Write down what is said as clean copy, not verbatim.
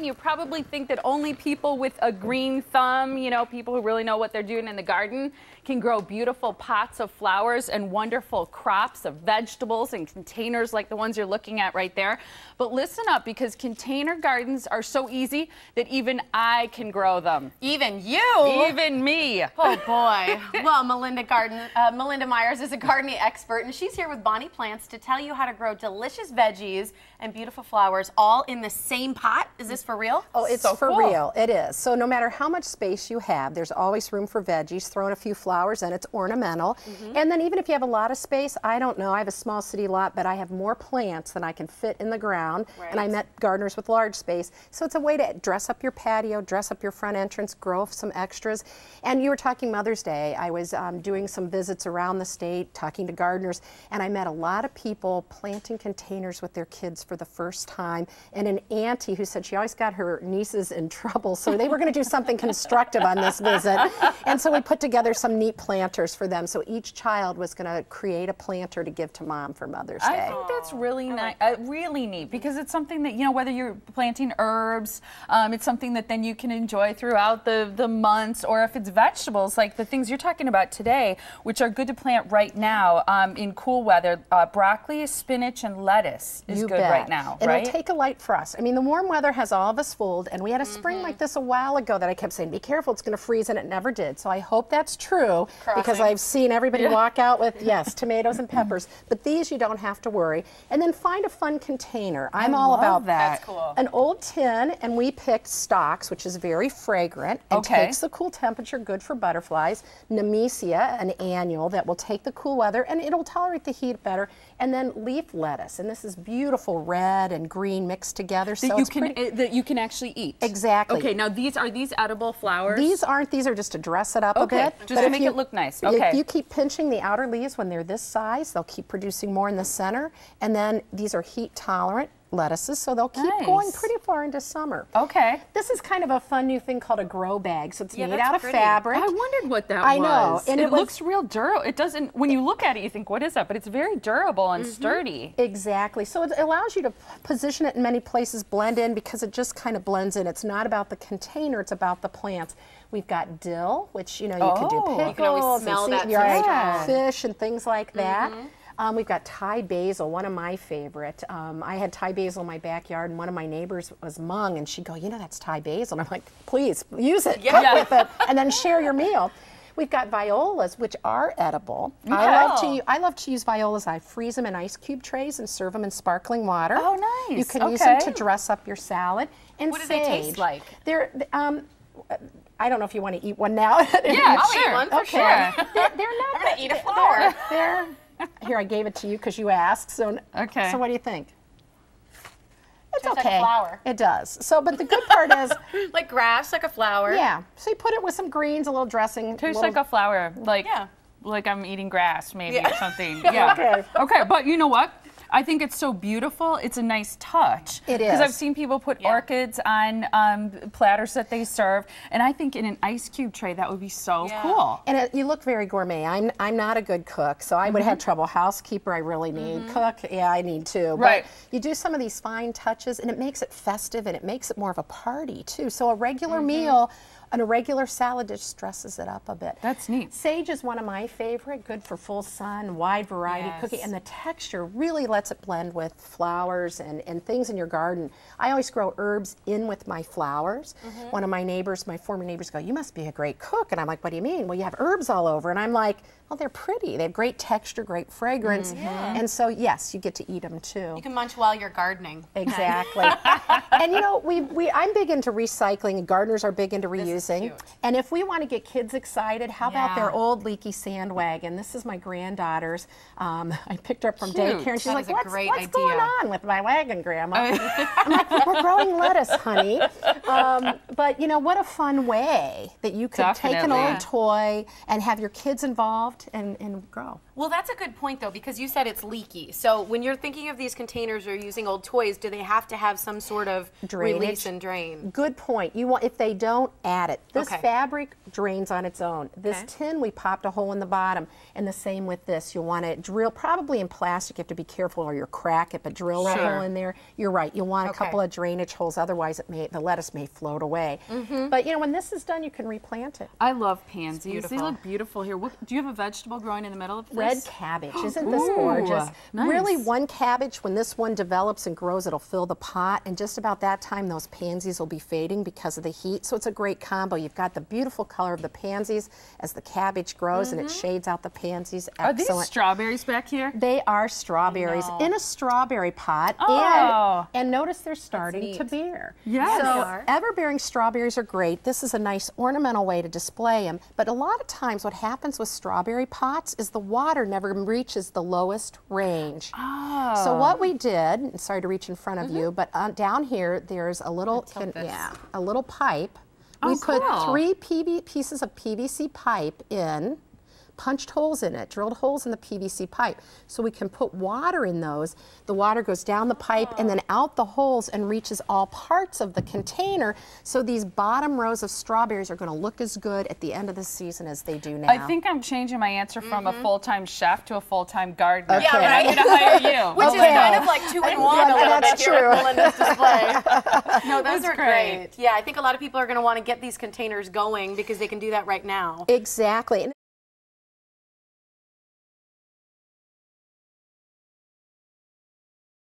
You probably think that only people with a green thumb, you know, people who really know what they're doing in the garden, can grow beautiful pots of flowers and wonderful crops of vegetables and containers like the ones you're looking at right there. But listen up, because container gardens are so easy that even I can grow them. Even you? Even me. Oh boy. Well, Melinda Myers is a gardening expert, and she's here with Bonnie Plants to tell you how to grow delicious veggies and beautiful flowers all in the same pot. Is this for real? Oh, it's so for cool. real. It is. So no matter how much space you have, there's always room for veggies. Throw in a few flowers and it's ornamental. And then even if you have a lot of space, I don't know, I have a small city lot, but I have more plants than I can fit in the ground. Right. And I met gardeners with large space. So it's a way to dress up your patio, dress up your front entrance, grow some extras. And you were talking Mother's Day. I was doing some visits around the state, talking to gardeners, and I met a lot of people planting containers with their kids for the first time. And an auntie who said she always got her nieces in trouble, so they were going to do something constructive on this visit. And so we put together some neat planters for them. So each child was going to create a planter to give to Mom for Mother's Day. I think that's really nice, really neat, because it's something that, you know, whether you're planting herbs, it's something that then you can enjoy throughout the months, or if it's vegetables, like the things you're talking about today, which are good to plant right now in cool weather. Broccoli, spinach, and lettuce is good right now, and right? it'll take a light frost. I mean, the warm weather has all of us fooled, and we had a spring like this a while ago that I kept saying, be careful, it's going to freeze, and it never did. So I hope that's true, because I've seen everybody walk out with, yes, tomatoes and peppers. But these you don't have to worry. And then find a fun container. I'm all about that. That's cool. An old tin, and we picked stocks, which is very fragrant and takes the cool temperature, good for butterflies. Nemesia, an annual that will take the cool weather, and it'll tolerate the heat better. And then leaf lettuce, and this is beautiful red and green mixed together. That you can actually eat. Exactly. Okay, now are these edible flowers? These aren't. These are just to dress it up a bit. Just to make it look nice. Okay. If you keep pinching the outer leaves when they're this size, they'll keep producing more in the center. And then these are heat tolerant lettuces, so they'll keep going pretty far into summer. Okay. This is kind of a fun new thing called a grow bag. So it's made out of fabric. I wondered what that was. I know. And it looks real durable. It doesn't, when you look at it, you think, what is that? But it's very durable and sturdy. Exactly. So it allows you to position it in many places, blend in, because it just kind of blends in. It's not about the container, it's about the plants. We've got dill, which, you know, you can do pickles. You can always smell and fish and things like that. We've got Thai basil, one of my favorite. I had Thai basil in my backyard, and one of my neighbors was Hmong, and she'd go, you know, that's Thai basil. And I'm like, please, use it, cook with it, and then share your meal. We've got violas, which are edible. I love to use violas. I freeze them in ice cube trays and serve them in sparkling water. Oh, nice. You can use them to dress up your salad. And what do they taste like? They're, I don't know if you want to eat one now. Yeah, I'll eat one for sure. They're not. I'm going to eat a flower. They're here, I gave it to you because you asked. So, so what do you think? It's okay. Like a flower. It does. So, but the good part is, like grass, like a flower. Yeah. So you put it with some greens, a little dressing. Tastes like a flower, like I'm eating grass, maybe or something. Yeah. Okay. But you know what? I think it's so beautiful. It's a nice touch. It is. Because I've seen people put orchids on platters that they serve, and I think in an ice cube tray that would be so cool. And you look very gourmet. I'm not a good cook, so I would have trouble. Housekeeper, I really need. Cook, yeah, I need too. Right. But you do some of these fine touches, and it makes it festive, and it makes it more of a party too. So a regular meal and a regular salad dish stresses it up a bit. That's neat. Sage is one of my favorite, good for full sun, wide variety cooking, and the texture really lets it blend with flowers and things in your garden. I always grow herbs in with my flowers. One of my neighbors, my former neighbors, go, you must be a great cook. And I'm like, what do you mean? Well, you have herbs all over. And I'm like, well, they're pretty. They have great texture, great fragrance. And so, yes, you get to eat them too. You can munch while you're gardening. Exactly. And you know, I'm big into recycling, and gardeners are big into reusing. And if we want to get kids excited, how about their old Leaky sand wagon? This is my granddaughter's. I picked her up from daycare, and she's like, what's going on with my wagon, Grandma? I'm like, we're growing lettuce, honey. But you know, what a fun way that you could take an old toy and have your kids involved and grow. Well, that's a good point, though, because you said it's leaky. So when you're thinking of these containers or using old toys, do they have to have some sort of Drainage. release and drain? Good point. You want, if they don't, add it. This Okay. fabric drains on its own. This tin, we popped a hole in the bottom, and the same with this. You'll want to drill, probably in plastic, you have to be careful or you'll crack it, but drill a hole in there. You're right, you'll want a couple of drainage holes, otherwise the lettuce may float away. But you know, when this is done, you can replant it. I love pansies. They look beautiful here. Do you have a vegetable growing in the middle of this? Red cabbage. Isn't this gorgeous? Nice. Really, one cabbage, when this one develops and grows, it'll fill the pot, and just about that time, those pansies will be fading because of the heat. So it's a great combo. You've got the beautiful color of the pansies as the cabbage grows, and it shades out the pansies. Are these Excellent. strawberries back here? They are strawberries in a strawberry pot, and notice they're starting to bear. Yes. So ever-bearing strawberries are great. This is a nice ornamental way to display them, but a lot of times what happens with strawberry pots is the water never reaches the lowest range. So what we did, and sorry to reach in front of you, but down here there's a little, a little pipe. We put 3 pieces of PVC pipe in, punched holes in it, drilled holes in the PVC pipe, so we can put water in those. The water goes down the pipe and then out the holes and reaches all parts of the container, so these bottom rows of strawberries are going to look as good at the end of the season as they do now. I think I'm changing my answer from a full-time chef to a full-time gardener. Okay. And I'm going to hire you. Which is kind of like 2-in-1 a little bit here with Melinda's display. No, those are great. Yeah, I think a lot of people are going to want to get these containers going because they can do that right now. Exactly.